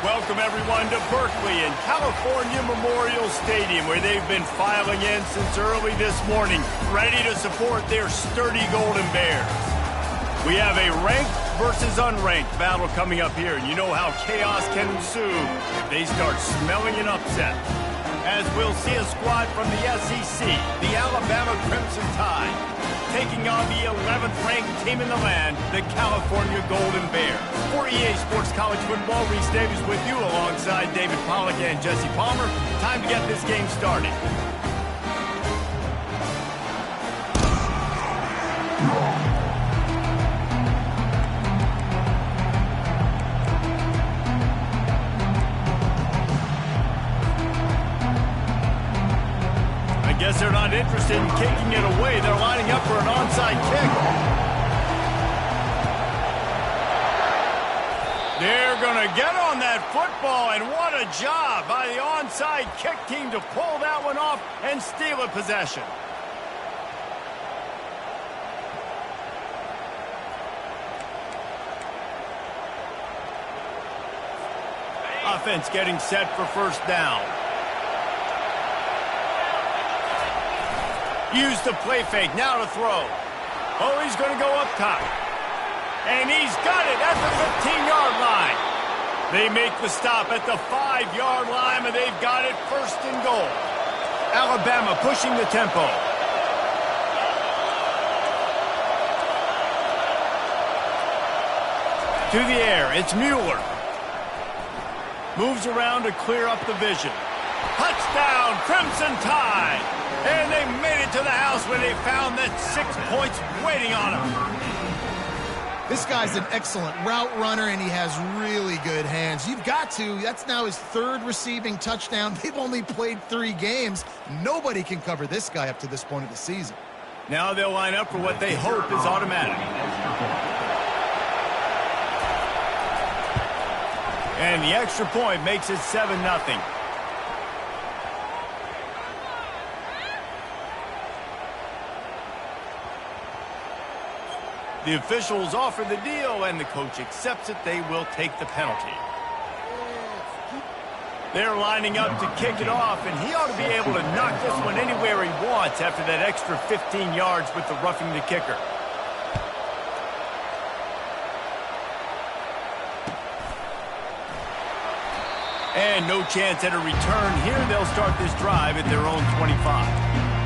welcome everyone to Berkeley and California Memorial Stadium, where they've been filing in since early this morning, ready to support their sturdy Golden Bears. We have a ranked versus unranked battle coming up here, and you know how chaos can ensue if they start smelling an upset. As we'll see a squad from the SEC, the Alabama Crimson Tide, taking on the 11th-ranked team in the land, the California Golden Bears. For EA Sports College Football, Reese Davis with you alongside David Pollack and Jesse Palmer. Time to get this game started. I guess they're not interested in kicking it away. They're lining up for an onside kick. They're going to get on that football, and what a job by the onside kick team to pull that one off and steal a possession. Offense getting set for first down. Use the play fake, now to throw. Oh, he's going to go up top. And he's got it at the 15-yard line. They make the stop at the 5-yard line, and they've got it first and goal. Alabama pushing the tempo. To the air, it's Mueller. Moves around to clear up the vision. Touchdown, Crimson Tide! And they made it to the house when they found that 6 points waiting on them. This guy's an excellent route runner, and he has really good hands. You've got to. That's now his third receiving touchdown. They've only played 3 games. Nobody can cover this guy up to this point of the season. Now they'll line up for what they hope is automatic. And the extra point makes it 7-0. The officials offer the deal, and the coach accepts it. They will take the penalty. They're lining up to kick it off, and he ought to be able to knock this one anywhere he wants after that extra 15 yards with the roughing the kicker. And no chance at a return here. They'll start this drive at their own 25.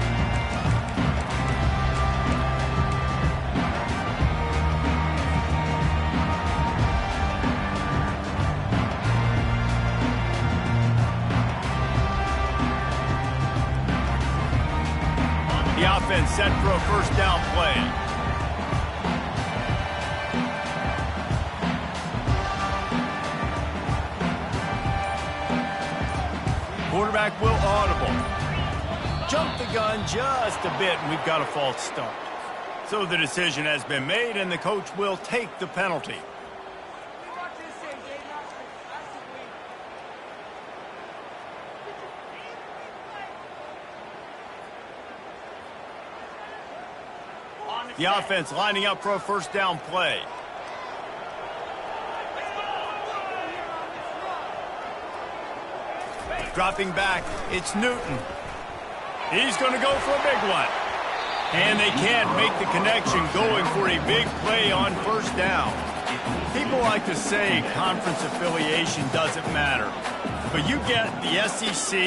The offense set for a first down play. Quarterback will audible. Jump the gun just a bit, and we've got a false start. So the decision has been made, and the coach will take the penalty. The offense lining up for a first down play. Dropping back, it's Newton. He's going to go for a big one. And they can't make the connection, going for a big play on first down. People like to say conference affiliation doesn't matter. But you get the SEC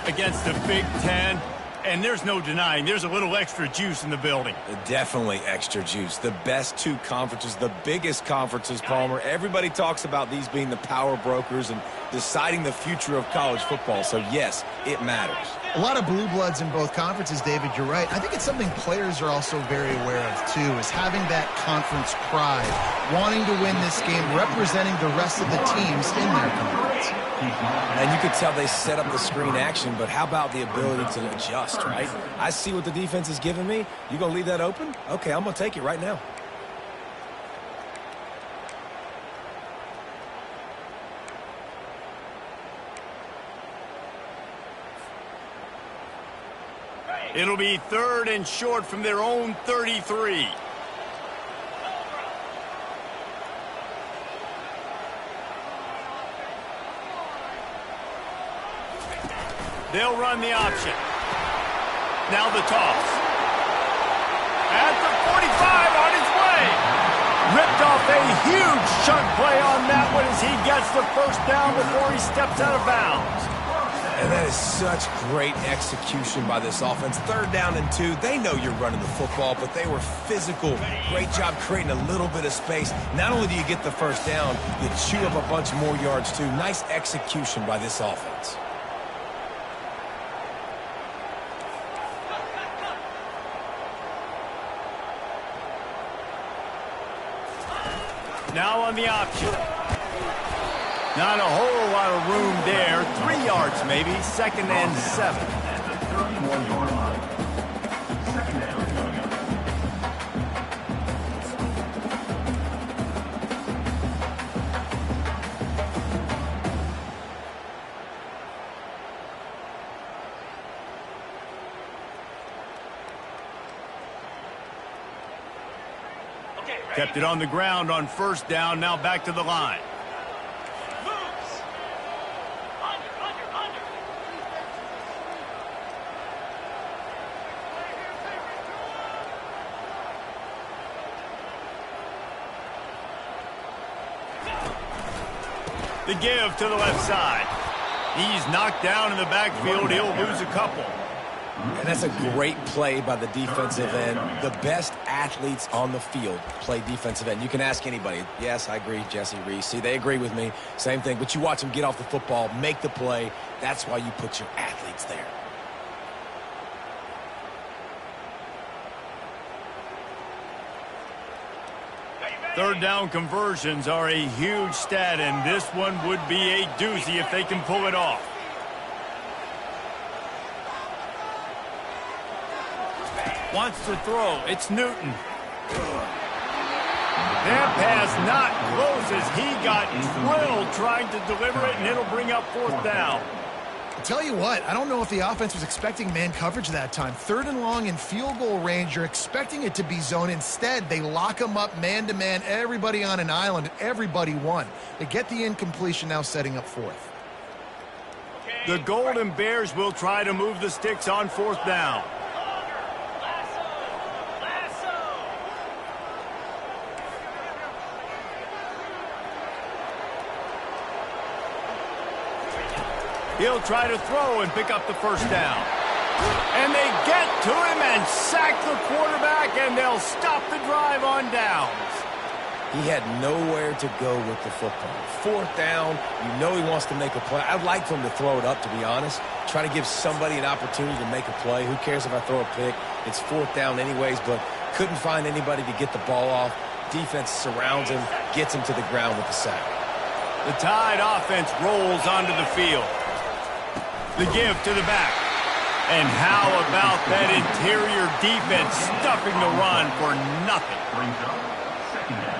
against the Big Ten, and there's no denying there's a little extra juice in the building. Definitely extra juice. The best 2 conferences, the biggest conferences, Palmer. Everybody talks about these being the power brokers and deciding the future of college football. So, yes, it matters. A lot of blue bloods in both conferences, David. You're right. I think it's something players are also very aware of, too, is having that conference pride, wanting to win this game, representing the rest of the teams in their conference. And you could tell they set up the screen action, but how about the ability to adjust, right? I see what the defense is giving me. You going to leave that open? Okay, I'm going to take it right now. It'll be 3rd and short from their own 33. They'll run the option. Now the toss. At the 45, on his way. Ripped off a huge chunk play on that one as he gets the first down before he steps out of bounds. And that is such great execution by this offense. 3rd down and 2. They know you're running the football, but they were physical. Great job creating a little bit of space. Not only do you get the first down, you chew up a bunch more yards too. Nice execution by this offense. Now on the option. Not a whole lot of room there. 3 yards maybe. 2nd and 7. Kept it on the ground on 1st down. Now back to the line. The give to the left side. He's knocked down in the backfield. He'll lose a couple. And that's a great play by the defensive end. The best athletes on the field play defensive end. You can ask anybody. Yes, I agree, Jesse Reese. See, they agree with me. Same thing. But you watch them get off the football, make the play. That's why you put your athletes there. Third down conversions are a huge stat, and this one would be a doozy if they can pull it off. Wants to throw. It's Newton. That pass not close as he got drilled trying to deliver it, and it'll bring up 4th down. I'll tell you what, I don't know if the offense was expecting man coverage that time. 3rd and long in field goal range, you're expecting it to be zone. Instead, they lock them up man-to-man, everybody on an island, and everybody won. They get the incompletion, now setting up 4th. The Golden Bears will try to move the sticks on 4th down. He'll try to throw and pick up the first down. And they get to him and sack the quarterback, and they'll stop the drive on downs. He had nowhere to go with the football. 4th down, you know he wants to make a play. I'd like for him to throw it up, to be honest. Try to give somebody an opportunity to make a play. Who cares if I throw a pick? It's 4th down anyways, but couldn't find anybody to get the ball off. Defense surrounds him, gets him to the ground with the sack. The Tide offense rolls onto the field. The give to the back. And how about that interior defense stuffing the run for nothing? Brings up 2nd down.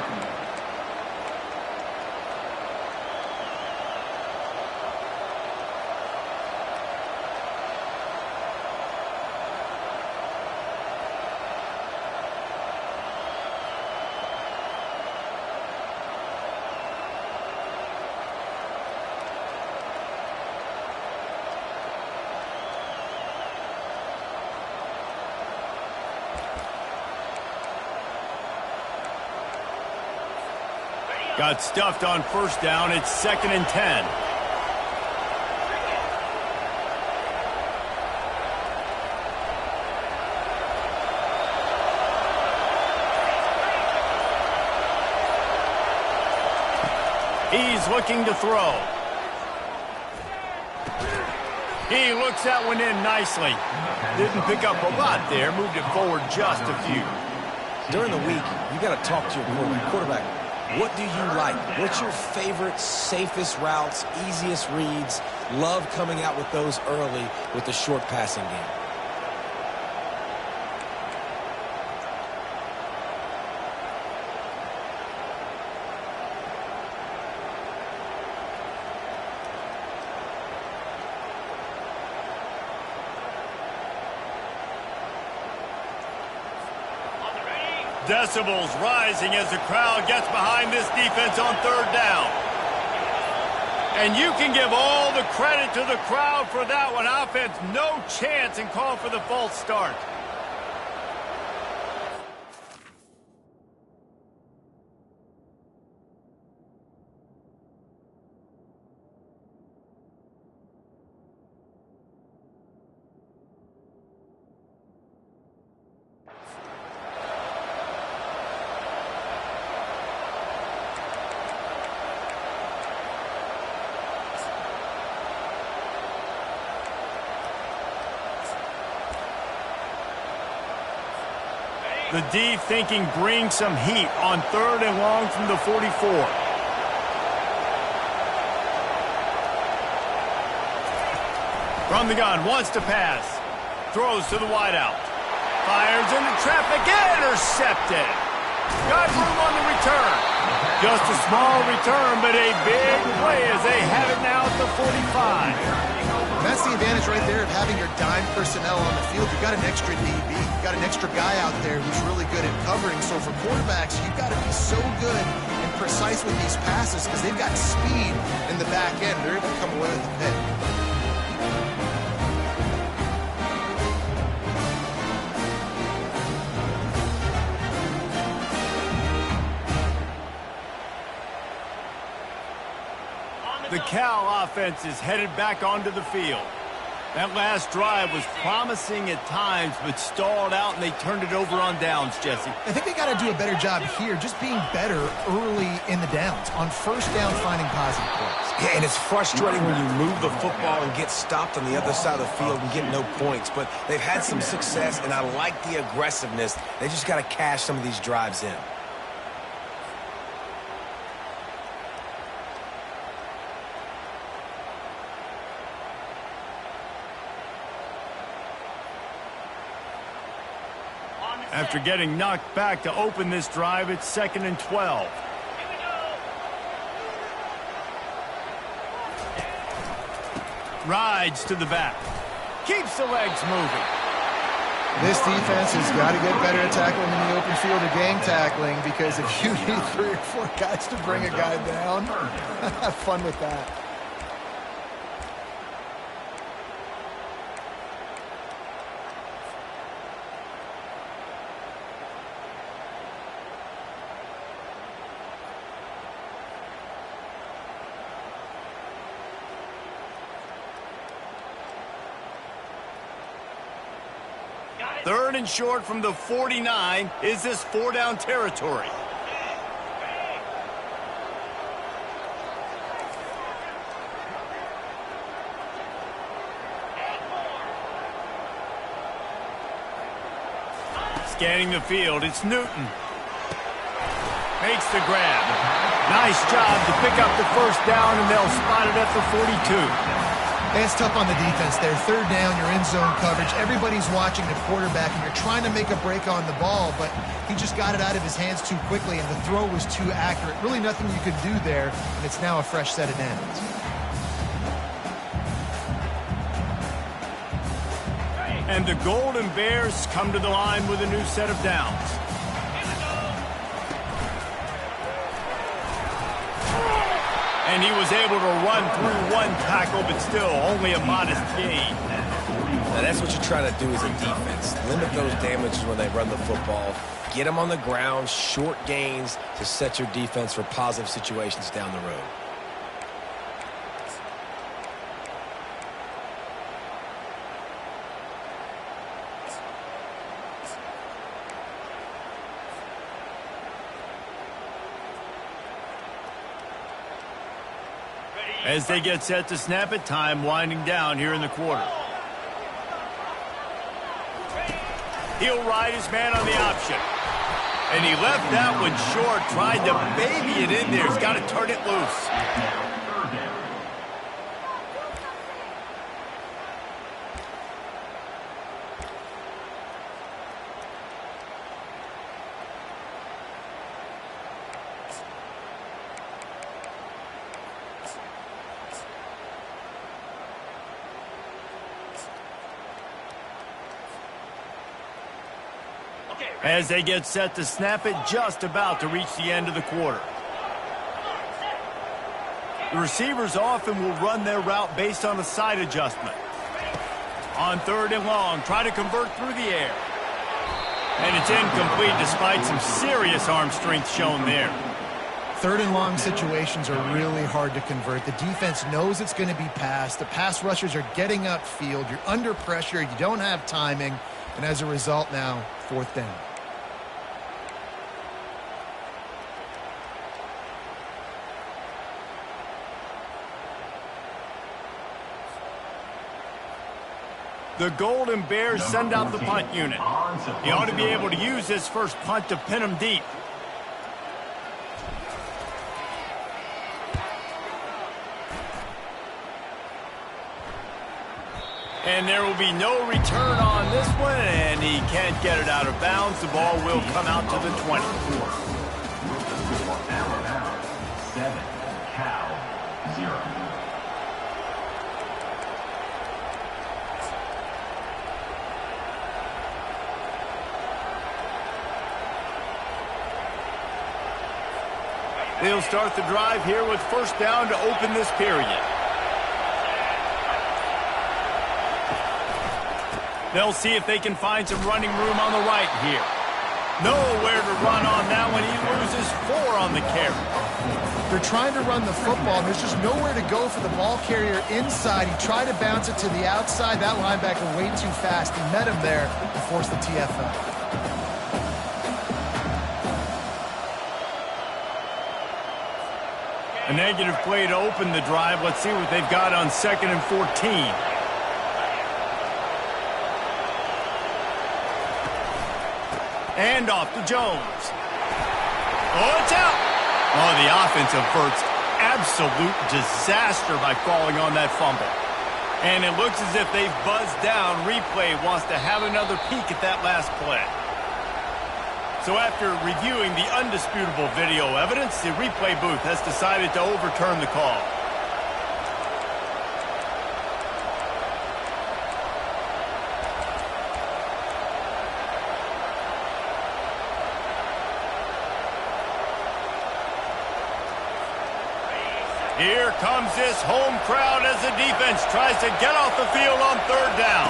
Got stuffed on 1st down. It's 2nd and 10. He's looking to throw. He looks that one in nicely. Didn't pick up a lot there. Moved it forward just a few. During the week, you got to talk to your quarterback. What do you like? What's your favorite, safest routes, easiest reads? Love coming out with those early with the short passing game. Decibels rising as the crowd gets behind this defense on 3rd down. And you can give all the credit to the crowd for that one. Offense, no chance, and call for the false start. The D thinking bring some heat on 3rd and long from the 44. From the gun, wants to pass. Throws to the wideout. Fires into traffic, intercepted. Got room on the return. Just a small return, but a big play as they have it now at the 45. That's the advantage right there of having your dime personnel on the field. You've got an extra DB. You've got an extra guy out there who's really good at covering. So for quarterbacks, you've got to be so good and precise with these passes because they've got speed in the back end. They're able to come away with the pick. The Cal offense is headed back onto the field. That last drive was promising at times, but stalled out, and they turned it over on downs, Jesse. I think they got to do a better job here, just being better early in the downs, on first down finding positive plays. Yeah, and it's frustrating when you move the football and get stopped on the other side of the field and get no points, but they've had some success, and I like the aggressiveness. They just got to cash some of these drives in. After getting knocked back to open this drive, it's 2nd and 12. Rides to the back. Keeps the legs moving. This defense has got to get better at tackling in the open field or gang tackling, because if you need 3 or 4 guys to bring a guy down, have fun with that. Third and short from the 49. Is this 4-down territory? Scanning the field, it's Newton. Makes the grab. Nice job to pick up the first down, and they'll spot it at the 42. It's tough on the defense there. 3rd down, you're in zone coverage. Everybody's watching the quarterback, and you're trying to make a break on the ball, but he just got it out of his hands too quickly, and the throw was too accurate. Really nothing you could do there, and it's now a fresh set of downs. And the Golden Bears come to the line with a new set of downs. And he was able to run through 1 tackle, but still only a modest gain. Now that's what you're trying to do as a defense. Limit those damages when they run the football. Get them on the ground, short gains to set your defense for positive situations down the road. As they get set to snap it, time winding down here in the quarter. He'll ride his man on the option. And he left that one short, tried to baby it in there. He's got to turn it loose. As they get set to snap it, just about to reach the end of the quarter. The receivers often will run their route based on a side adjustment. On 3rd and long, try to convert through the air. And it's incomplete despite some serious arm strength shown there. 3rd and long situations are really hard to convert. The defense knows it's going to be passed. The pass rushers are getting upfield. You're under pressure. You don't have timing. And as a result now, 4th down. The Golden Bears send out the punt unit. He ought to be able to use his first punt to pin him deep. And there will be no return on this one, and he can't get it out of bounds. The ball will come out to the 20. Out of bounds. 7, Cal, 0. They'll start the drive here with 1st down to open this period. They'll see if they can find some running room on the right here. Nowhere to run on that one. He loses 4 on the carry. They're trying to run the football, and there's just nowhere to go for the ball carrier inside. He tried to bounce it to the outside. That linebacker way too fast. He met him there and forced the TFL. A negative play to open the drive. Let's see what they've got on 2nd and 14. And off to Jones. Oh, it's out. Oh, the offense averts absolute disaster by falling on that fumble. And it looks as if they've buzzed down. Replay wants to have another peek at that last play. So after reviewing the undisputable video evidence, the replay booth has decided to overturn the call. Here comes this home crowd as the defense tries to get off the field on 3rd down.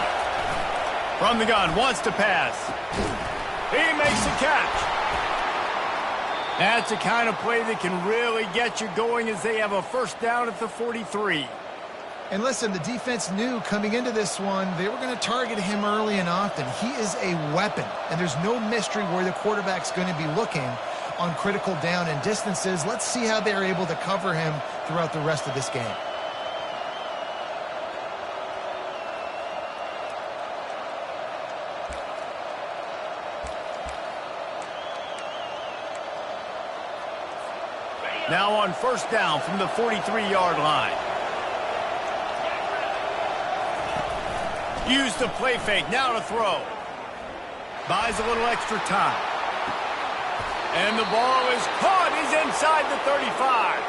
From the gun, wants to pass. He makes the catch. That's the kind of play that can really get you going as they have a 1st down at the 43. And listen, the defense knew coming into this one, they were going to target him early and often. He is a weapon, and there's no mystery where the quarterback's going to be looking on critical down and distances. Let's see how they're able to cover him throughout the rest of this game. Now on 1st down from the 43-yard line. Use the play fake, now to throw. Buys a little extra time. And the ball is caught. He's inside the 35.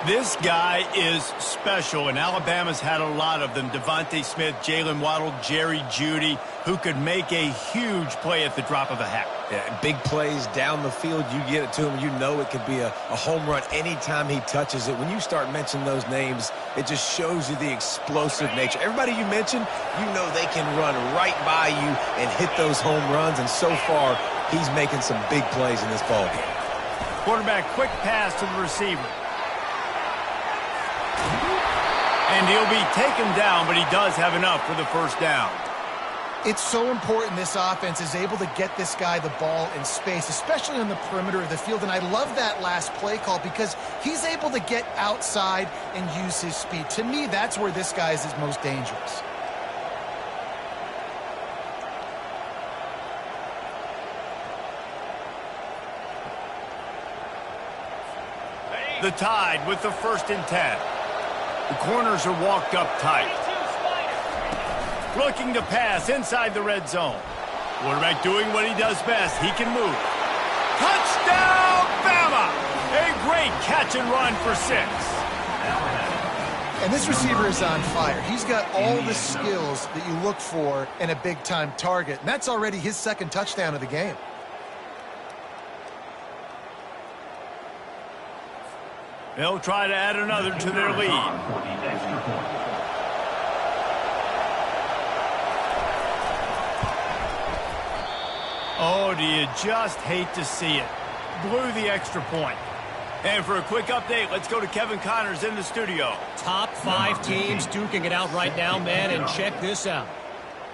This guy is special, and Alabama's had a lot of them. Devontae Smith, Jalen Waddle, Jerry Jeudy, who could make a huge play at the drop of a hat. Yeah, big plays down the field. You get it to him, you know it could be a home run anytime he touches it. When you start mentioning those names, it just shows you the explosive nature. Everybody you mentioned, you know they can run right by you and hit those home runs, and so far, he's making some big plays in this ballgame. Quarterback, quick pass to the receiver. And he'll be taken down, but he does have enough for the 1st down. It's so important this offense is able to get this guy the ball in space, especially on the perimeter of the field. And I love that last play call because he's able to get outside and use his speed. To me, that's where this guy is his most dangerous. The Tide with the 1st and 10. The corners are walked up tight. Looking to pass inside the red zone. Quarterback doing what he does best. He can move. Touchdown, Bama! A great catch and run for 6. And this receiver is on fire. He's got all the skills that you look for in a big-time target. And that's already his 2nd touchdown of the game. They'll try to add another to their lead. For the extra point. Oh, do you just hate to see it? Blew the extra point. And for a quick update, let's go to Kevin Connors in the studio. Top 5 teams duking it out right now, man, and check this out.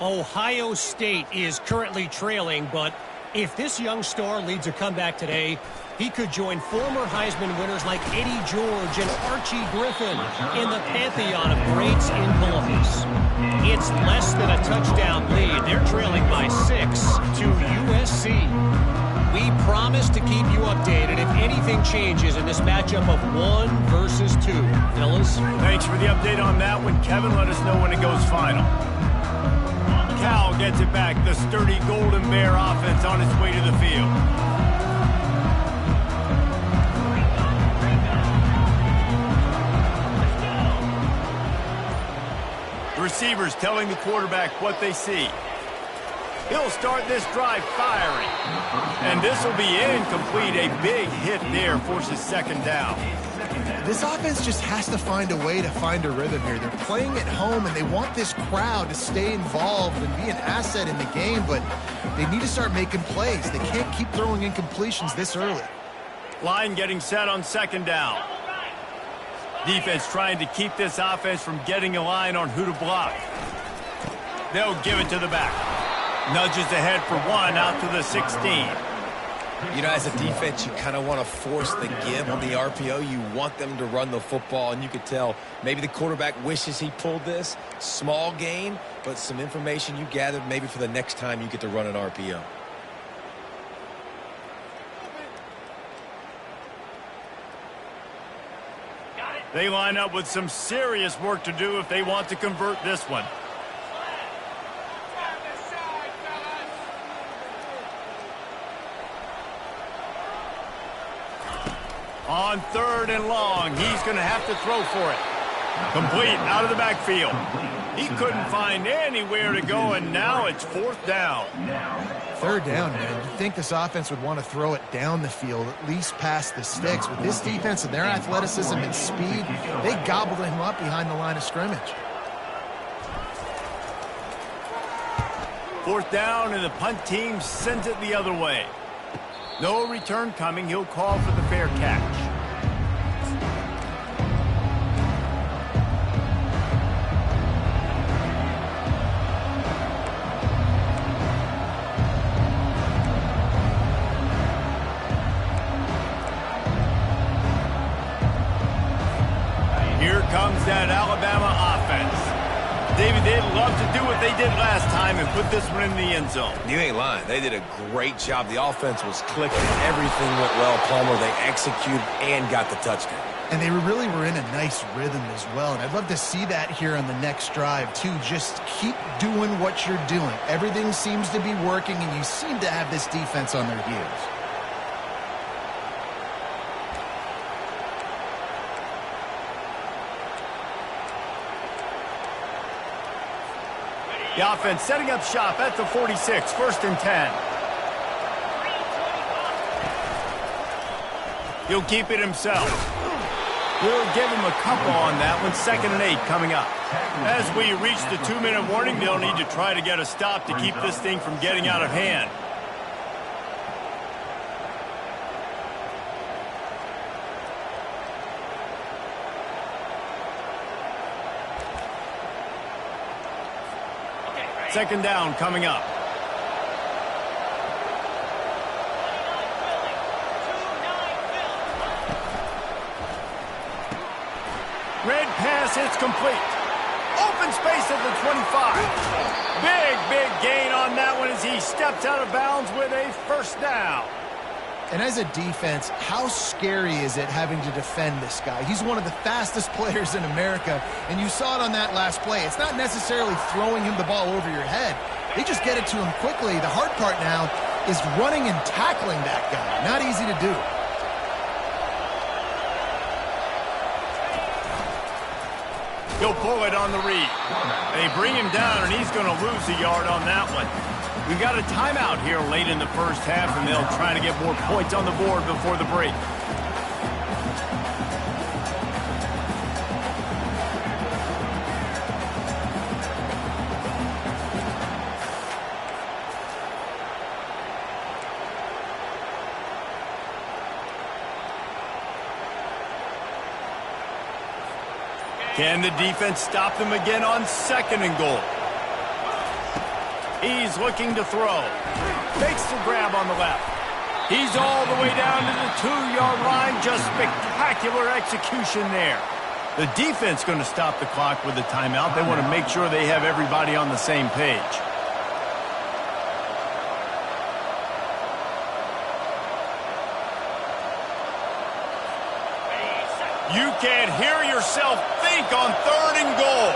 Ohio State is currently trailing, but if this young star leads a comeback today, he could join former Heisman winners like Eddie George and Archie Griffin in the pantheon of greats in Columbus. It's less than a touchdown lead. They're trailing by 6 to USC. We promise to keep you updated if anything changes in this matchup of 1 versus 2. Fellas? Thanks for the update on that one, Kevin. Let us know when it goes final. Cal gets it back. The sturdy Golden Bear offense on its way to the field. The receivers telling the quarterback what they see. He'll start this drive firing. And this will be incomplete. A big hit there forces second down. This offense just has to find a way to find a rhythm here. They're playing at home, and they want this crowd to stay involved and be an asset in the game, but they need to start making plays. They can't keep throwing incompletions this early. Line getting set on second down. Defense trying to keep this offense from getting a line on who to block. They'll give it to the back. Nudges ahead for 1 out to the 16. You know, as a defense, you kind of want to force the give on the RPO. You want them to run the football, and you could tell maybe the quarterback wishes he pulled this. Small gain, but some information you gathered maybe for the next time you get to run an RPO. They line up with some serious work to do if they want to convert this one. On 3rd and long, he's going to have to throw for it. Complete out of the backfield. He couldn't find anywhere to go, and now it's 4th down. 3rd down, man. You'd think this offense would want to throw it down the field, at least past the sticks. With this defense and their athleticism and speed, they gobbled him up behind the line of scrimmage. 4th down, and the punt team sends it the other way. No return coming. He'll call for the fair catch. Here comes that Alabama offense. David, they'd love to do what they did last time and put this one in the end zone. You ain't lying. They did a great job. The offense was clicking. Everything went well, Palmer. They executed and got the touchdown. And they really were in a nice rhythm as well. And I'd love to see that here on the next drive, too. Just keep doing what you're doing. Everything seems to be working, and you seem to have this defense on their heels. The offense setting up shop at the 46, 1st and 10. He'll keep it himself. We'll give him a couple on that one. 2nd and 8 coming up. As we reach the 2-minute warning, they'll need to try to get a stop to keep this thing from getting out of hand. Second down coming up. Red pass, it's complete. Open space at the 25. Big gain on that one as he steps out of bounds with a 1st down. And as a defense, how scary is it having to defend this guy? He's one of the fastest players in America, and you saw it on that last play. It's not necessarily throwing him the ball over your head. They just get it to him quickly. The hard part now is running and tackling that guy. Not easy to do. He'll pull it on the read. They bring him down, and he's going to lose a yard on that one. We've got a timeout here late in the 1st half, and they'll try to get more points on the board before the break. Can the defense stop them again on 2nd and goal? He's looking to throw. Makes the grab on the left. He's all the way down to the 2-yard line. Just spectacular execution there. The defense going to stop the clock with a timeout. They want to make sure they have everybody on the same page. You can't hear yourself think on 3rd and goal.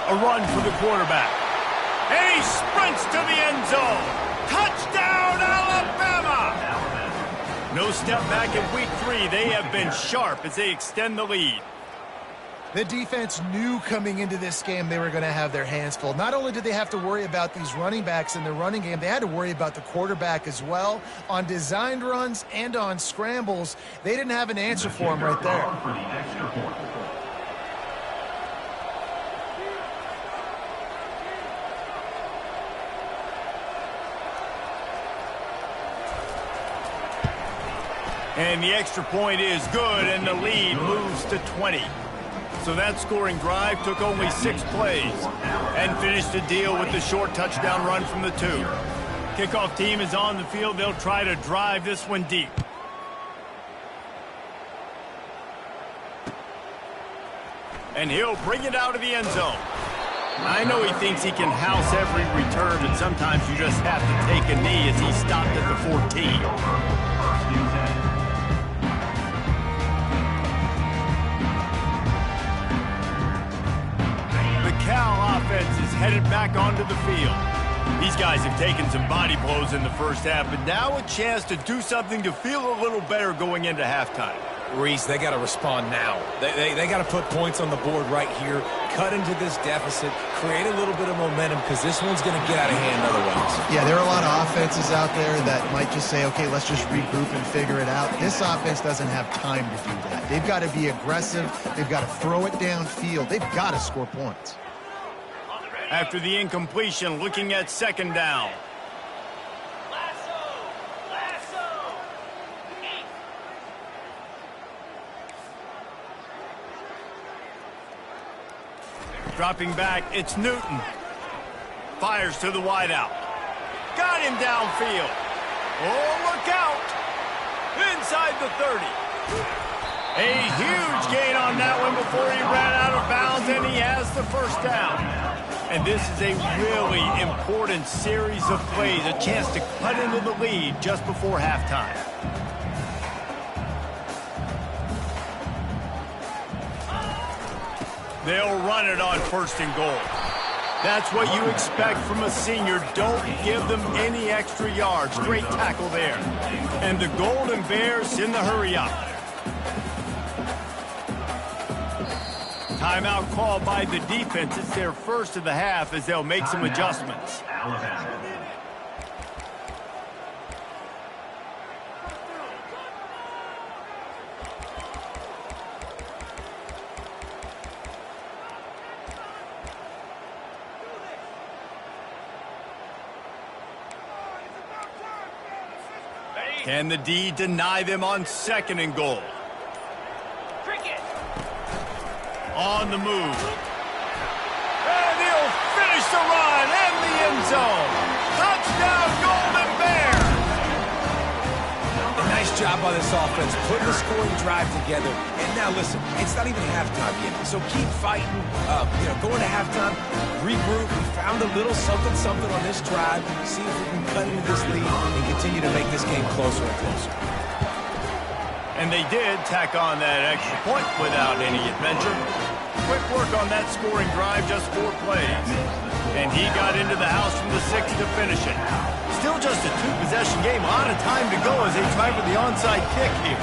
A run for the quarterback. And he sprints to the end zone. Touchdown, Alabama! No step back in week 3. They have been sharp as they extend the lead. The defense knew coming into this game they were going to have their hands full. Not only did they have to worry about these running backs in the running game, they had to worry about the quarterback as well. On designed runs and on scrambles, they didn't have an answer for him right there. And the extra point is good, and the lead moves to 20. So that scoring drive took only 6 plays and finished the deal with the short touchdown run from the 2. Kickoff team is on the field. They'll try to drive this one deep. And he'll bring it out of the end zone. I know he thinks he can house every return, but sometimes you just have to take a knee as he stopped at the 14. Cal offense is headed back onto the field. These guys have taken some body blows in the first half, but now a chance to do something to feel a little better going into halftime. Reese, they got to respond now. They got to put points on the board right here, cut into this deficit, create a little bit of momentum, because this one's going to get out of hand otherwise. Yeah, there are a lot of offenses out there that might just say, okay, let's just regroup and figure it out. This offense doesn't have time to do that. They've got to be aggressive. They've got to throw it downfield. They've got to score points. After the incompletion, looking at 2nd down. Dropping back, it's Newton. Fires to the wideout. Got him downfield. Oh, look out. Inside the 30. A huge gain on that one before he ran out of bounds, and he has the first down. And this is a really important series of plays, a chance to cut into the lead just before halftime. They'll run it on 1st and goal. That's what you expect from a senior. Don't give them any extra yards. Great tackle there. And the Golden Bears in the hurry-up. Timeout called by the defense. It's their first of the half as they'll make some adjustments. Can the D deny them on 2nd and goal? On the move. And he'll finish the run and the end zone. Touchdown, Golden Bears! A nice job by this offense, putting the scoring drive together. And now listen, it's not even halftime yet, so keep fighting. Going to halftime, regroup. We found a little something on this drive. See if we can cut into this lead and continue to make this game closer and closer. And they did tack on that extra point without any adventure. Quick work on that scoring drive, just 4 plays. And he got into the house from the 6 to finish it. Still just a 2-possession game. A lot of time to go as they try for the onside kick here.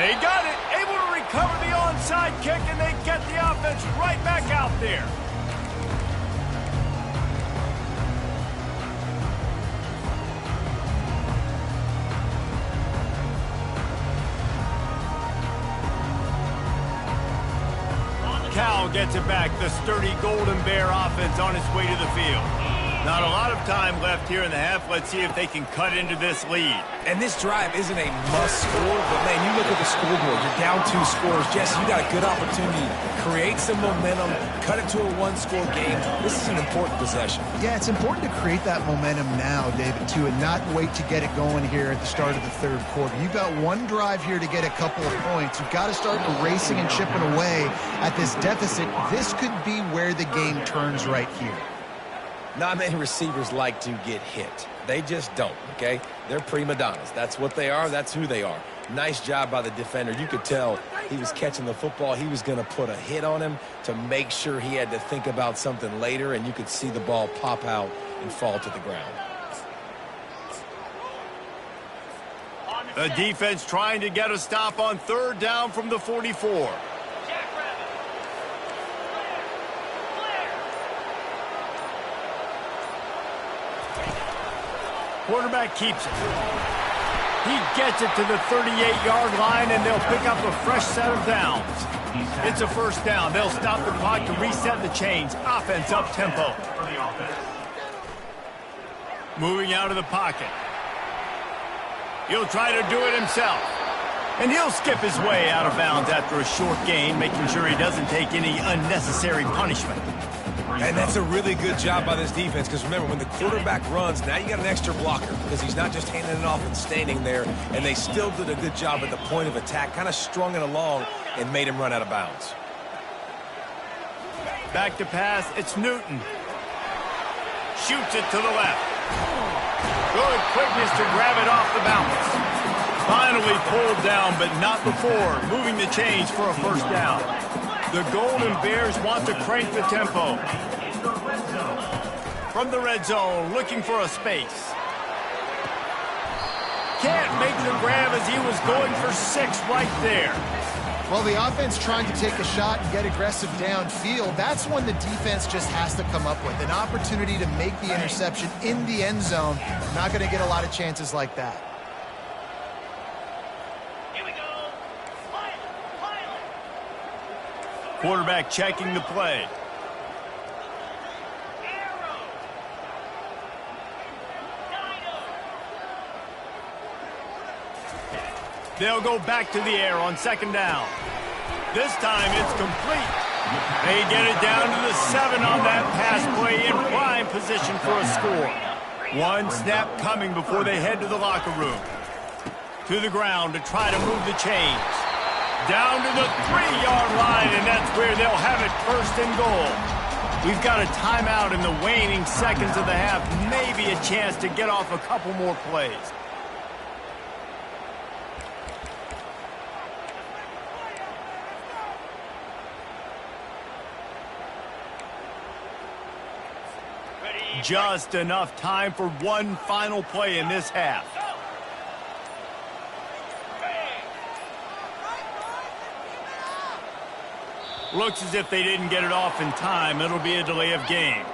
They got it. Able to recover the onside kick, and they get the offense right back out there. Cal gets it back. The sturdy Golden Bear offense on its way to the field. Not a lot of time left here in the half. Let's see if they can cut into this lead. And this drive isn't a must score, but, man, you look at the scoreboard. You're down 2 scores. Jesse, you got a good opportunity to create some momentum, cut it to a one-score game. This is an important possession. Yeah, it's important to create that momentum now, David, too, and not wait to get it going here at the start of the third quarter. You've got one drive here to get a couple of points. You've got to start erasing and chipping away at this deficit. This could be where the game turns right here. Not many receivers like to get hit. They just don't, okay? They're prima donnas. That's what they are. That's who they are. Nice job by the defender. You could tell he was catching the football. He was going to put a hit on him to make sure he had to think about something later, and you could see the ball pop out and fall to the ground. The defense trying to get a stop on third down from the 44. Quarterback keeps it. He gets it to the 38-yard line, and they'll pick up a fresh set of downs. It's a first down. They'll stop the clock to reset the chains. Offense up-tempo. Moving out of the pocket. He'll try to do it himself. And he'll skip his way out of bounds after a short gain, making sure he doesn't take any unnecessary punishment. And that's a really good job by this defense, because remember, when the quarterback runs, now you got an extra blocker, because he's not just handing it off and standing there, and they still did a good job at the point of attack, kind of strung it along and made him run out of bounds. Back to pass, it's Newton. Shoots it to the left. Good quickness to grab it off the bounce. Finally pulled down, but not before, moving the chains for a first down. The Golden Bears want to crank the tempo. From the red zone, looking for a space. Can't make the grab as he was going for 6 right there. Well, the offense trying to take a shot and get aggressive downfield, that's when the defense just has to come up with an opportunity to make the interception in the end zone. Not going to get a lot of chances like that. Quarterback checking the play. They'll go back to the air on second down. This time it's complete. They get it down to the 7 on that pass play, in prime position for a score. One snap coming before they head to the locker room. To the ground to try to move the chains. Down to the 3-yard line, and that's where they'll have it first and goal. We've got a timeout in the waning seconds of the half. Maybe a chance to get off a couple more plays. Just enough time for one final play in this half. Looks as if they didn't get it off in time. It'll be a delay of game.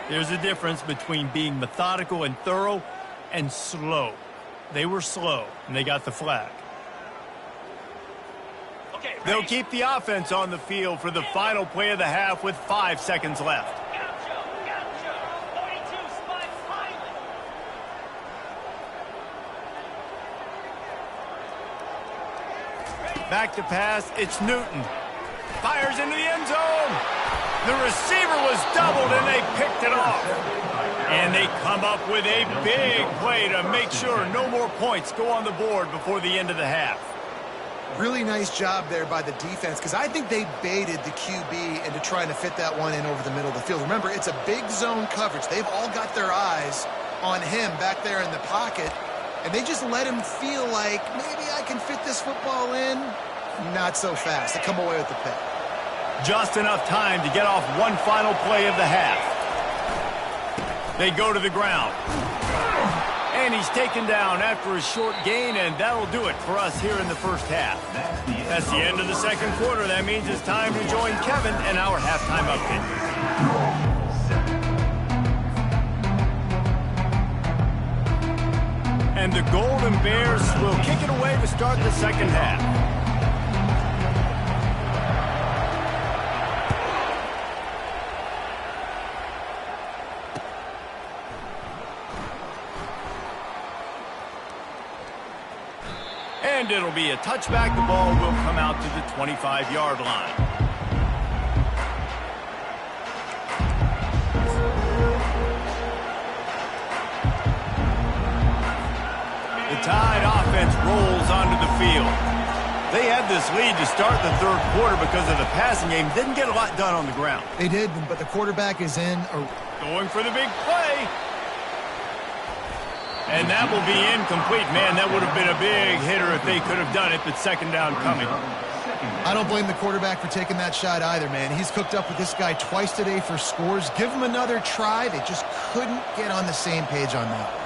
There's a difference between being methodical and thorough and slow. They were slow, and they got the flag. They'll keep the offense on the field for the final play of the half with 5 seconds left. Back to pass, it's Newton. Fires into the end zone. The receiver was doubled, and they picked it off. And they come up with a big play to make sure no more points go on the board before the end of the half. Really nice job there by the defense, because I think they baited the QB into trying to fit that one in over the middle of the field. Remember, it's a big zone coverage. They've all got their eyes on him back there in the pocket, and they just let him feel like, maybe I can fit this football in. Not so fast. They come away with the pick. Just enough time to get off one final play of the half. They go to the ground. And he's taken down after a short gain, and that'll do it for us here in the first half. That's the end of the second quarter. That means it's time to join Kevin in our halftime update. And the Golden Bears will kick it away to start the second half. And it'll be a touchback. The ball will come out to the 25-yard line. The Tide offense rolls onto the field. They had this lead to start the third quarter because of the passing game. Didn't get a lot done on the ground. They did, but the quarterback is in. Going for the big play. And that will be incomplete. Man, that would have been a big hitter if they could have done it, but second down coming. I don't blame the quarterback for taking that shot either, man. He's cooked up with this guy twice today for scores. Give him another try. They just couldn't get on the same page on that.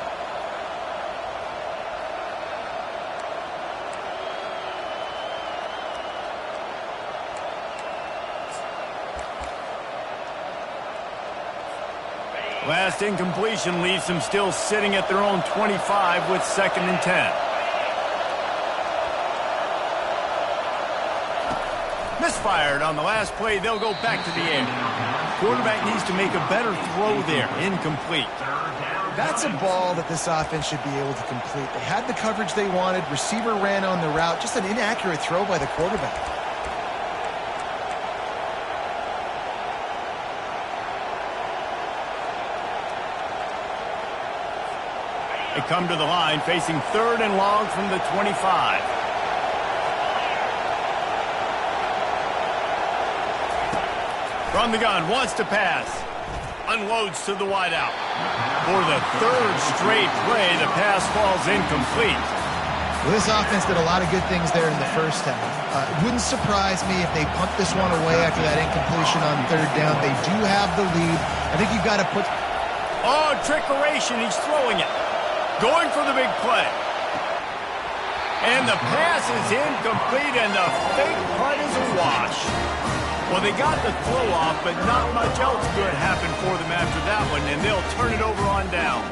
Last incompletion leaves them still sitting at their own 25 with 2nd and 10. Misfired on the last play. They'll go back to the air. Quarterback needs to make a better throw there. Incomplete. That's a ball that this offense should be able to complete. They had the coverage they wanted. Receiver ran on the route. Just an inaccurate throw by the quarterback. They come to the line facing 3rd and long from the 25. From the gun, wants to pass. Unloads to the wideout. For the 3rd straight play, the pass falls incomplete. Well, this offense did a lot of good things there in the first half. It wouldn't surprise me if they punt this one away after that incompletion on 3rd down. They do have the lead. I think you've got to put... Oh, trickeration. He's throwing it. Going for the big play. And the pass is incomplete, and the fake punt is a wash. Well, they got the throw off, but not much else good happened for them after that one, and they'll turn it over on down.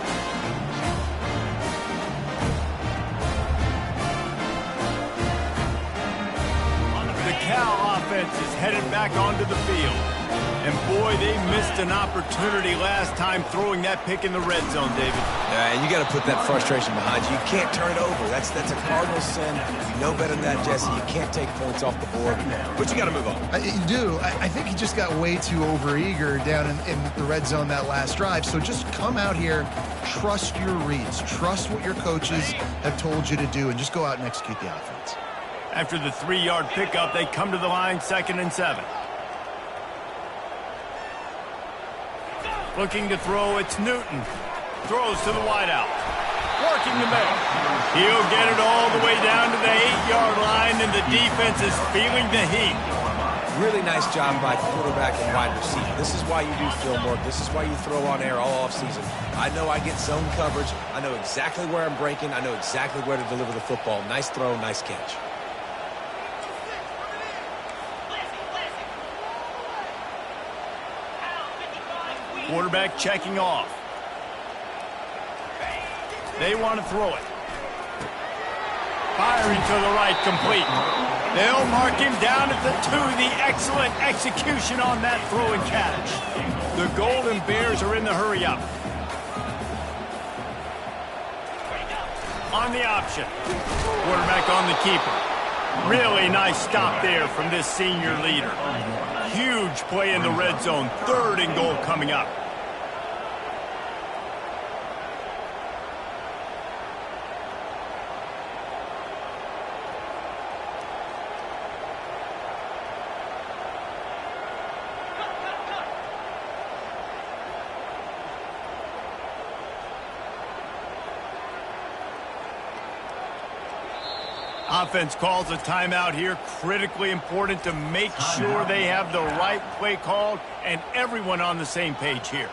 The Cal offense is headed back onto the field. And, boy, they missed an opportunity last time throwing that pick in the red zone, David. Yeah, and you got to put that frustration behind you. You can't turn it over. That's a cardinal sin. You know better than that, Jesse. You can't take points off the board. But you got to move on. You do. I think he just got way too overeager down in the red zone that last drive. So just come out here, trust your reads, trust what your coaches have told you to do, and just go out and execute the offense. After the 3-yard pickup, they come to the line 2nd and 7. Looking to throw, it's Newton. Throws to the wideout. Working the middle. He'll get it all the way down to the 8-yard line, and the defense is feeling the heat. Really nice job by quarterback and wide receiver. This is why you do film work. This is why you throw on air all offseason. I know I get zone coverage. I know exactly where I'm breaking. I know exactly where to deliver the football. Nice throw, nice catch. Quarterback checking off. They want to throw it. Firing to the right, complete. They'll mark him down at the 2. The excellent execution on that throw and catch. The Golden Bears are in the hurry-up. On the option. Quarterback on the keeper. Really nice stop there from this senior leader. Huge play in the red zone. 3rd and goal coming up. Offense calls a timeout here. Critically important to make sure they have the right play called and everyone on the same page here.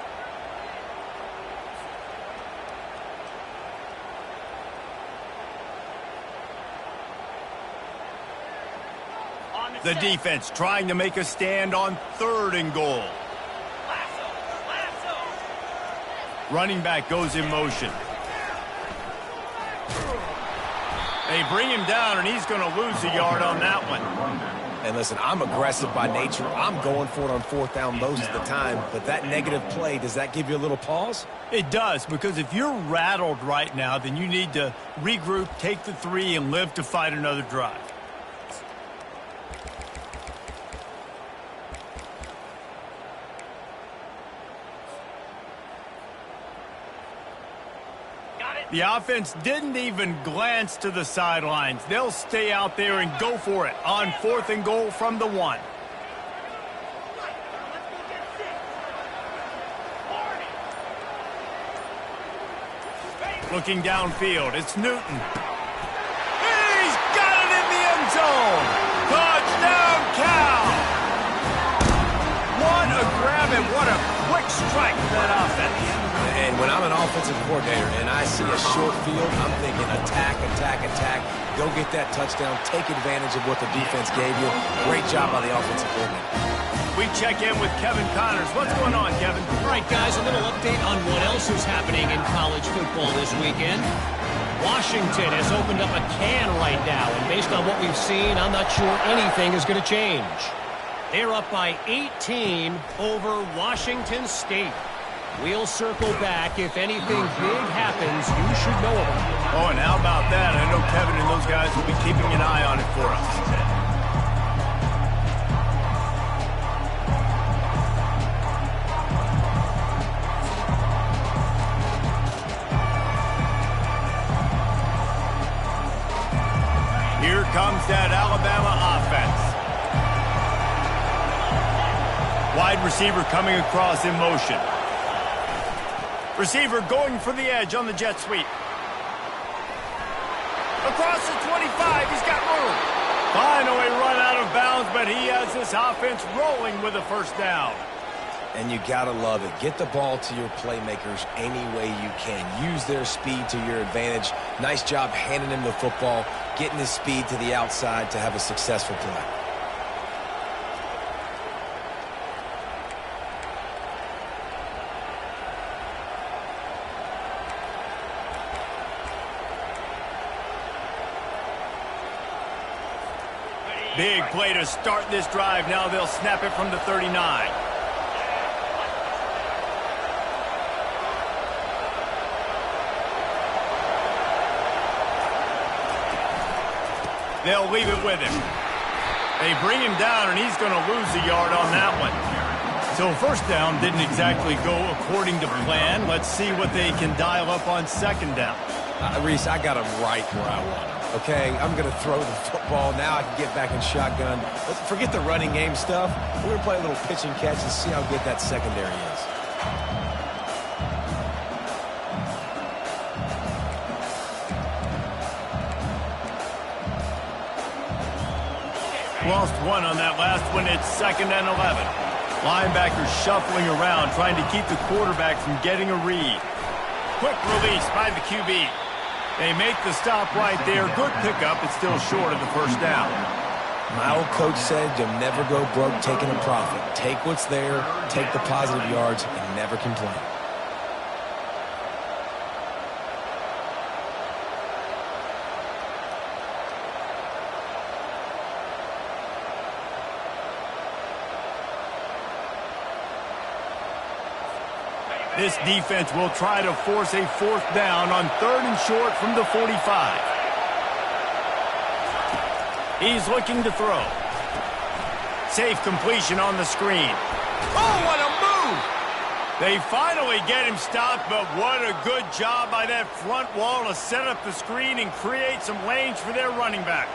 The defense trying to make a stand on 3rd and goal. Running back goes in motion. They bring him down, and he's going to lose a yard on that one. And listen, I'm aggressive by nature. I'm going for it on fourth down most of the time. But that negative play, does that give you a little pause? It does, because if you're rattled right now, then you need to regroup, take the 3, and live to fight another drive. The offense didn't even glance to the sidelines. They'll stay out there and go for it on 4th and goal from the 1. Looking downfield, it's Newton. He's got it in the end zone. Touchdown, Cal. What a grab and what a quick strike for that offense. And when I'm an offensive coordinator and I see a short field, I'm thinking attack, attack, attack. Go get that touchdown. Take advantage of what the defense gave you. Great job by the offensive coordinator. We check in with Kevin Connors. What's going on, Kevin? All right, guys, a little update on what else is happening in college football this weekend. Washington has opened up a can right now, and based on what we've seen, I'm not sure anything is going to change. They're up by 18 over Washington State. We'll circle back. If anything big happens, you should know about it. Oh, and how about that? I know Kevin and those guys will be keeping an eye on it for us. Here comes that Alabama offense. Wide receiver coming across in motion. Receiver going for the edge on the jet sweep. Across the 25, he's got room. Finally run out of bounds, but he has this offense rolling with a first down. And you got to love it. Get the ball to your playmakers any way you can. Use their speed to your advantage. Nice job handing him the football, getting his speed to the outside to have a successful play. Big play to start this drive. Now they'll snap it from the 39. They'll leave it with him. They bring him down, and he's going to lose a yard on that one. So first down didn't exactly go according to plan. Let's see what they can dial up on second down. Reese, I got him right where I want him. Okay, I'm going to throw the football. Now I can get back in shotgun. Let's forget the running game stuff. We're going to play a little pitch and catch and see how good that secondary is. Lost one on that last one. It's 2nd and 11. Linebackers shuffling around, trying to keep the quarterback from getting a read. Quick release by the QB. They make the stop right there. Good pickup. It's still short of the first down. My old coach said you'll never go broke taking a profit. Take what's there, take the positive yards, and never complain. This defense will try to force a 4th down on 3rd and short from the 45. He's looking to throw. Safe completion on the screen. Oh, what a move! They finally get him stopped, but what a good job by that front wall to set up the screen and create some lanes for their running back.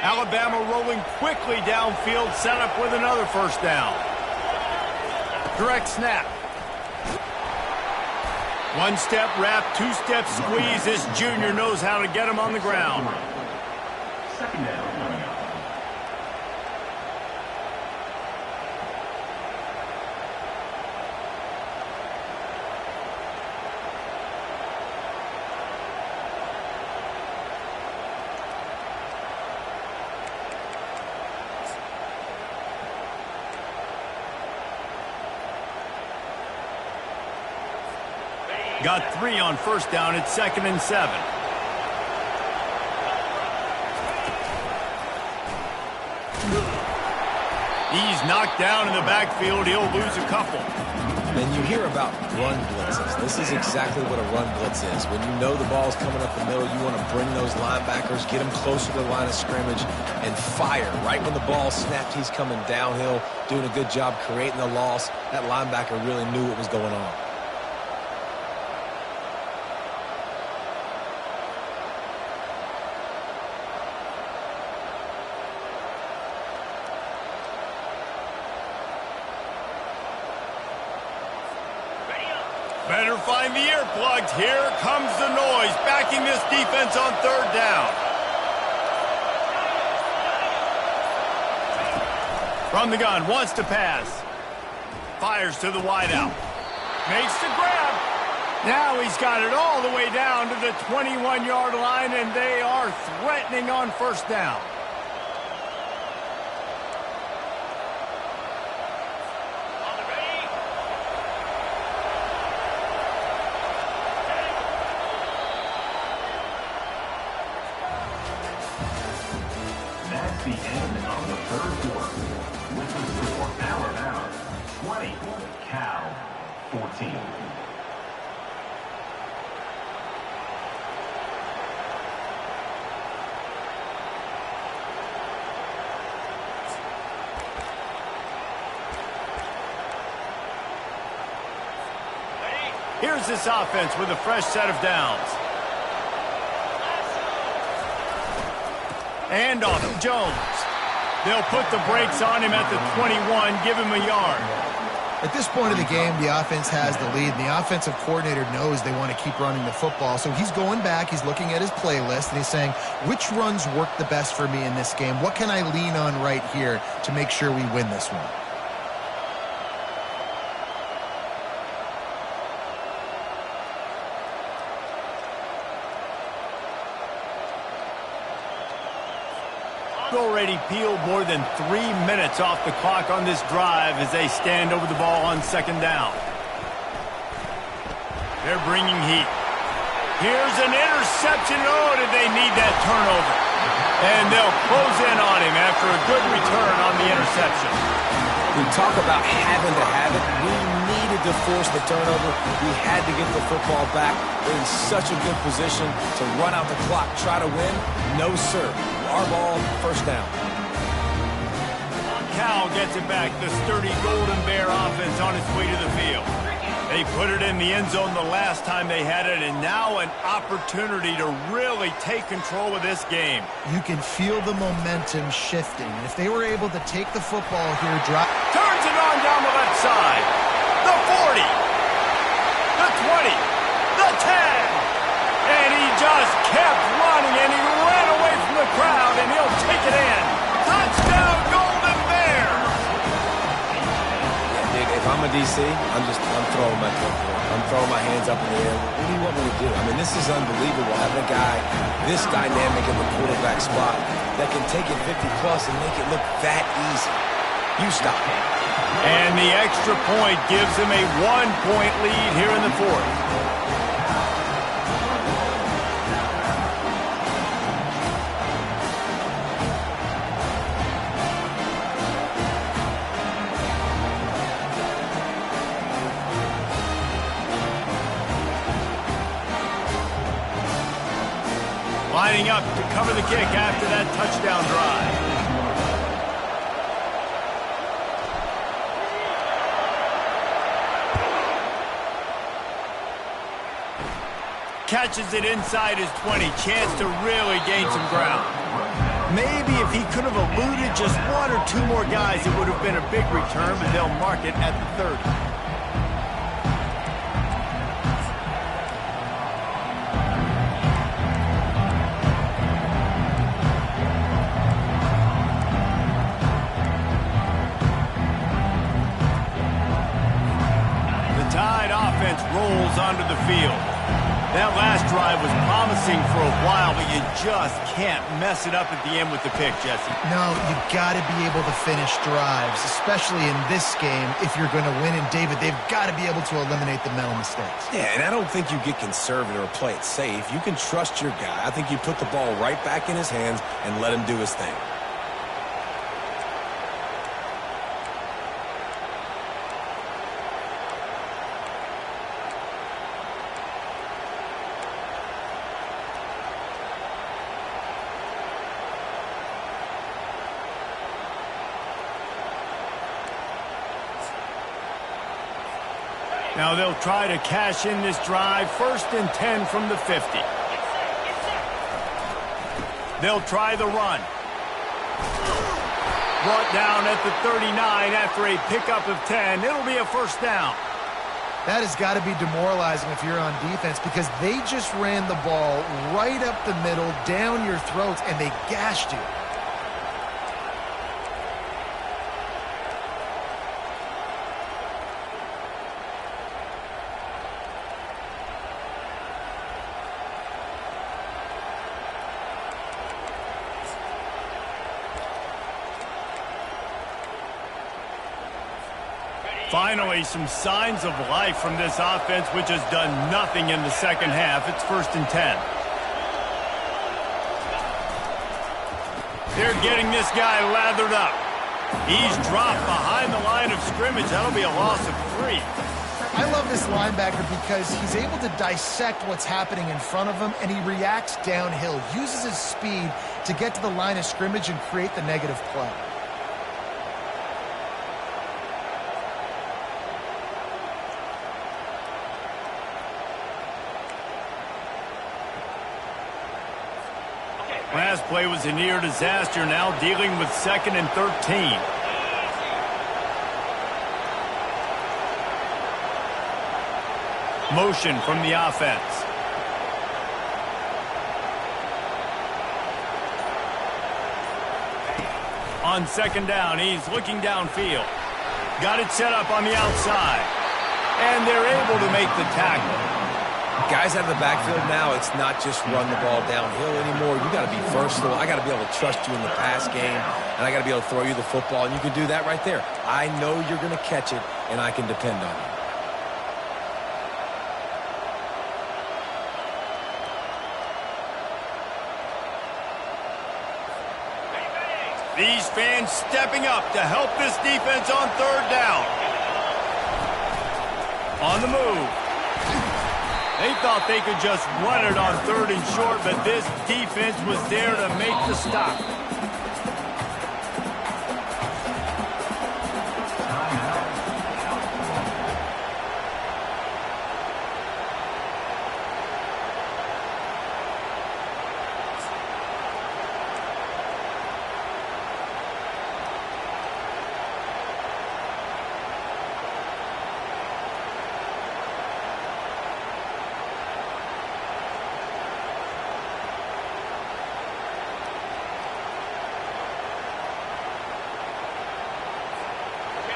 Alabama rolling quickly downfield, set up with another first down. Direct snap. One-step wrap, two-step squeeze. This junior knows how to get him on the ground. Second down. got 3 on first down at 2nd and 7. He's knocked down in the backfield. He'll lose a couple. And you hear about run blitzes. This is exactly what a run blitz is. When you know the ball's coming up the middle, you want to bring those linebackers, get them closer to the line of scrimmage, and fire. Right when the ball snapped, he's coming downhill, doing a good job creating the loss. That linebacker really knew what was going on. Better find the earplugs. Here comes the noise, backing this defense on 3rd down. From the gun, wants to pass. Fires to the wideout. Makes the grab. Now he's got it all the way down to the 21-yard line, and they are threatening on 1st down. That's the end of the 3rd quarter. With the score, Alabama 20, Cal 14. Here's this offense with a fresh set of downs. And off to Jones. They'll put the brakes on him at the 21, give him a yard. At this point of the game, the offense has the lead, and the offensive coordinator knows they want to keep running the football. So he's going back, he's looking at his playlist, and he's saying, which runs work the best for me in this game? What can I lean on right here to make sure we win this one? Already peeled more than 3 minutes off the clock on this drive as they stand over the ball on 2nd down. They're bringing heat. Here's an interception. Oh, did they need that turnover? And they'll close in on him after a good return on the interception. We talk about having to have it. We needed to force the turnover. We had to get the football back. We're in such a good position to run out the clock, try to win. No, sir. Our ball, 1st down. Cal gets it back. The sturdy Golden Bear offense on its way to the field. They put it in the end zone the last time they had it, and now an opportunity to really take control of this game. You can feel the momentum shifting. If they were able to take the football here, turns it on down the left side. The 40. The 20. The 10. And he just kept running, and he ran away from the crowd, and he'll take it in. Touchdown, Golden Bears! Yeah, dude, if I'm a DC, I'm throwing my I'm throwing my hands up in the air. What do you want me to do? I mean, this is unbelievable, having a guy this dynamic in the quarterback spot that can take it 50-plus and make it look that easy. You stop it. And the extra point gives him a 1-point lead here in the 4th. Lining up to cover the kick after that touchdown drive. Catches it inside his 20. Chance to really gain some ground. Maybe if he could have eluded just 1 or 2 more guys, it would have been a big return, but they'll mark it at the 30. Rolls onto the field. That last drive was promising for a while, but you just can't mess it up at the end with the pick, Jesse. No, you got to be able to finish drives, especially in this game if you're going to win. And, David, they've got to be able to eliminate the mental mistakes. Yeah, and I don't think you get conservative or play it safe. You can trust your guy. I think you put the ball right back in his hands and let him do his thing. Now they'll try to cash in this drive. 1st and 10 from the 50. They'll try the run. Brought down at the 39 after a pickup of 10. It'll be a 1st down. That has got to be demoralizing if you're on defense because they just ran the ball right up the middle, down your throats, and they gashed you. Finally, some signs of life from this offense, which has done nothing in the second half. It's 1st and 10. They're getting this guy lathered up. He's dropped behind the line of scrimmage. That'll be a loss of 3. I love this linebacker because he's able to dissect what's happening in front of him, and he reacts downhill, uses his speed to get to the line of scrimmage and create the negative play. Last play was a near disaster, now dealing with 2nd and 13. Motion from the offense. On 2nd down, he's looking downfield. Got it set up on the outside. And they're able to make the tackle. Guys out of the backfield now, it's not just run the ball downhill anymore. You got to be versatile. I got to be able to trust you in the pass game, and I got to be able to throw you the football, and you can do that right there. I know you're going to catch it, and I can depend on you. These fans stepping up to help this defense on 3rd down. On the move. They thought they could just run it on 3rd and short, but this defense was there to make the stop.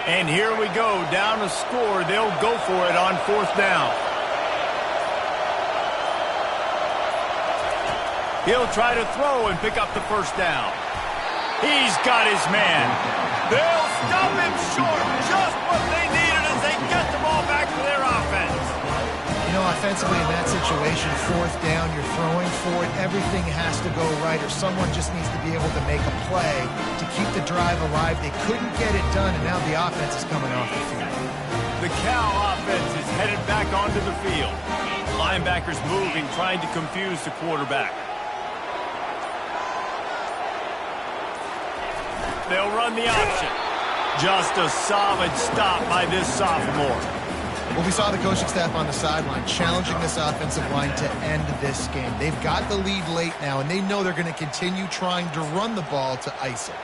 And here we go, down a score. They'll go for it on 4th down. He'll try to throw and pick up the 1st down. He's got his man. They'll stop him short. Just what they needed as they get the ball back to their offense. You know, offensively in that situation, 4th down, you're throwing for it. Everything has to go right, or someone just needs to be able to make a play to keep the drive alive. They couldn't get it done, and now the offense is coming off the field. The Cal offense is headed back onto the field. Linebackers moving, trying to confuse the quarterback. They'll run the option. Just a solid stop by this sophomore. Well, we saw the coaching staff on the sideline challenging this offensive line to end this game. They've got the lead late now, and they know they're going to continue trying to run the ball to ice it.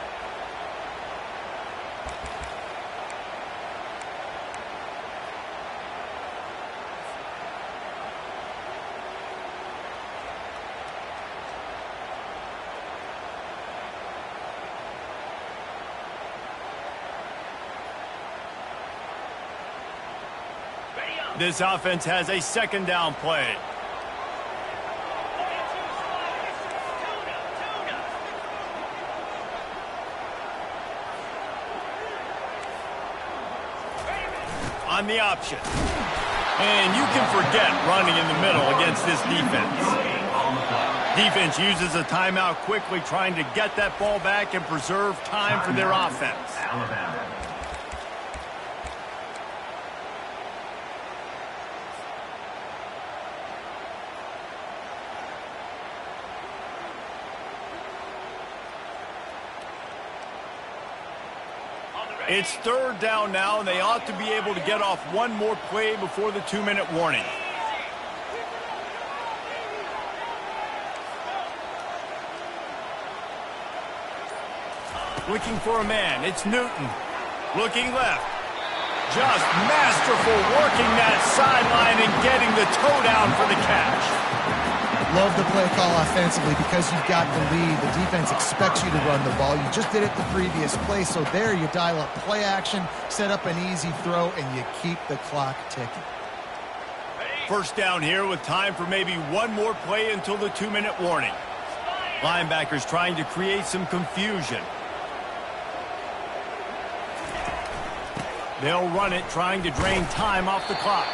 This offense has a 2nd down play. on the option. And you can forget running in the middle against this defense. Defense uses a timeout quickly, trying to get that ball back and preserve time for their offense. It's third down now, and they ought to be able to get off one more play before the 2-minute warning. Looking for a man. It's Newton. Looking left. Just masterful working that sideline and getting the toe down for the catch. Love the play call offensively because you've got the lead. The defense expects you to run the ball. You just did it the previous play, so there you dial up play action, set up an easy throw, and you keep the clock ticking. First down here with time for maybe one more play until the 2-minute warning. Linebackers trying to create some confusion. They'll run it, trying to drain time off the clock.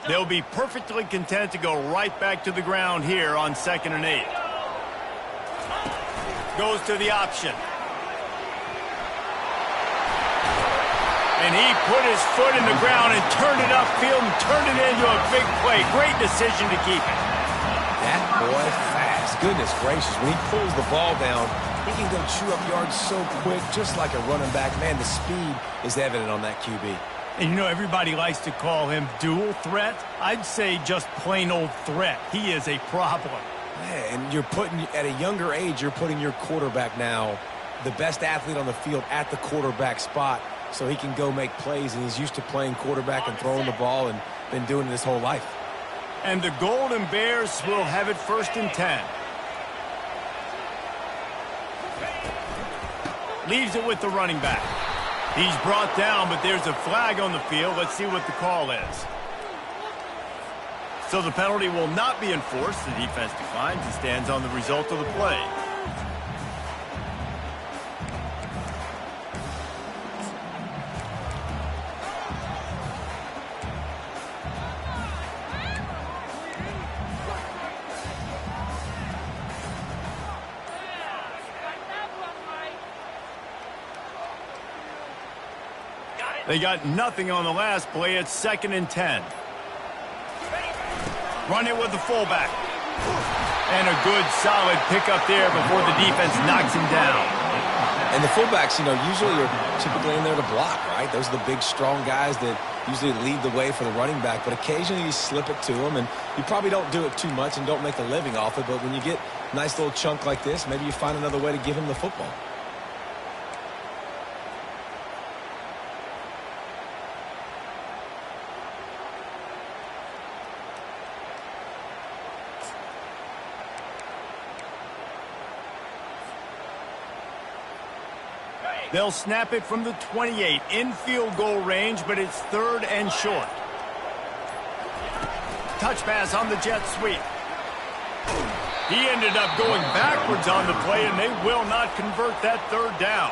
They'll be perfectly content to go right back to the ground here on 2nd and 8. Goes to the option. And he put his foot in the ground and turned it upfield and turned it into a big play. Great decision to keep it. That boy fast. Goodness gracious. When he pulls the ball down, he can go chew up yards so quick, just like a running back. Man, the speed is evident on that QB. And you know, everybody likes to call him dual threat. I'd say just plain old threat. He is a problem. Man, and you're putting, at a younger age, you're putting your quarterback now, the best athlete on the field, at the quarterback spot, so he can go make plays, and he's used to playing quarterback and throwing the ball and been doing it his whole life. And the Golden Bears will have it 1st and 10. Leaves it with the running back. He's brought down, but there's a flag on the field. Let's see what the call is. So the penalty will not be enforced. The defense declines and stands on the result of the play. They got nothing on the last play. It's 2nd and 10. Run it with the fullback. And a good, solid pickup there before the defense knocks him down. And the fullbacks, you know, usually are typically in there to block, right? Those are the big, strong guys that usually lead the way for the running back. But occasionally you slip it to them, and you probably don't do it too much and don't make a living off it. But when you get a nice little chunk like this, maybe you find another way to give him the football. They'll snap it from the 28 in field goal range, but it's 3rd and short. Touch pass on the jet sweep. He ended up going backwards on the play, and they will not convert that 3rd down.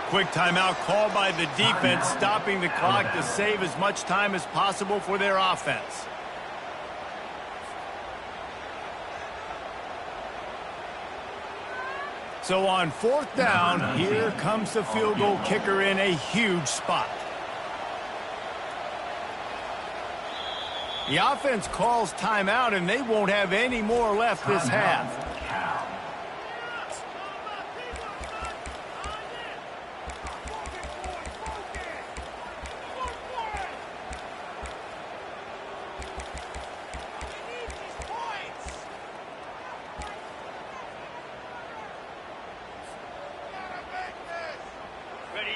Quick timeout called by the defense, stopping the clock to save as much time as possible for their offense. So on 4th down, here comes the field goal kicker in a huge spot. The offense calls timeout, and they won't have any more left this half.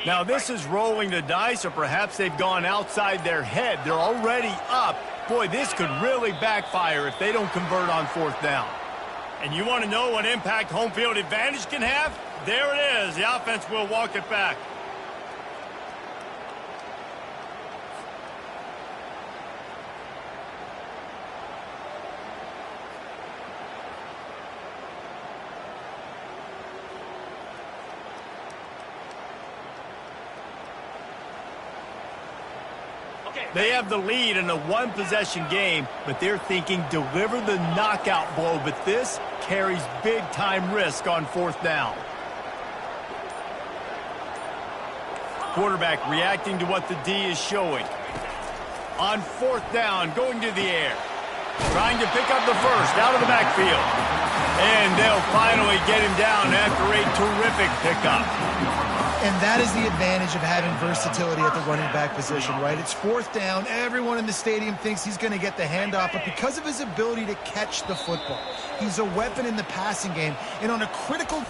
Now, this is rolling the dice, or perhaps they've gone outside their head. They're already up. Boy, this could really backfire if they don't convert on 4th down. And you want to know what impact home field advantage can have? There it is. The offense will walk it back. They have the lead in a one-possession game, but they're thinking deliver the knockout blow, but this carries big-time risk on fourth down. Quarterback reacting to what the D is showing. On fourth down, going to the air. Trying to pick up the first out of the backfield. And they'll finally get him down after a terrific pickup. And that is the advantage of having versatility at the running back position, right? It's fourth down. Everyone in the stadium thinks he's going to get the handoff, but because of his ability to catch the football, he's a weapon in the passing game. And on a critical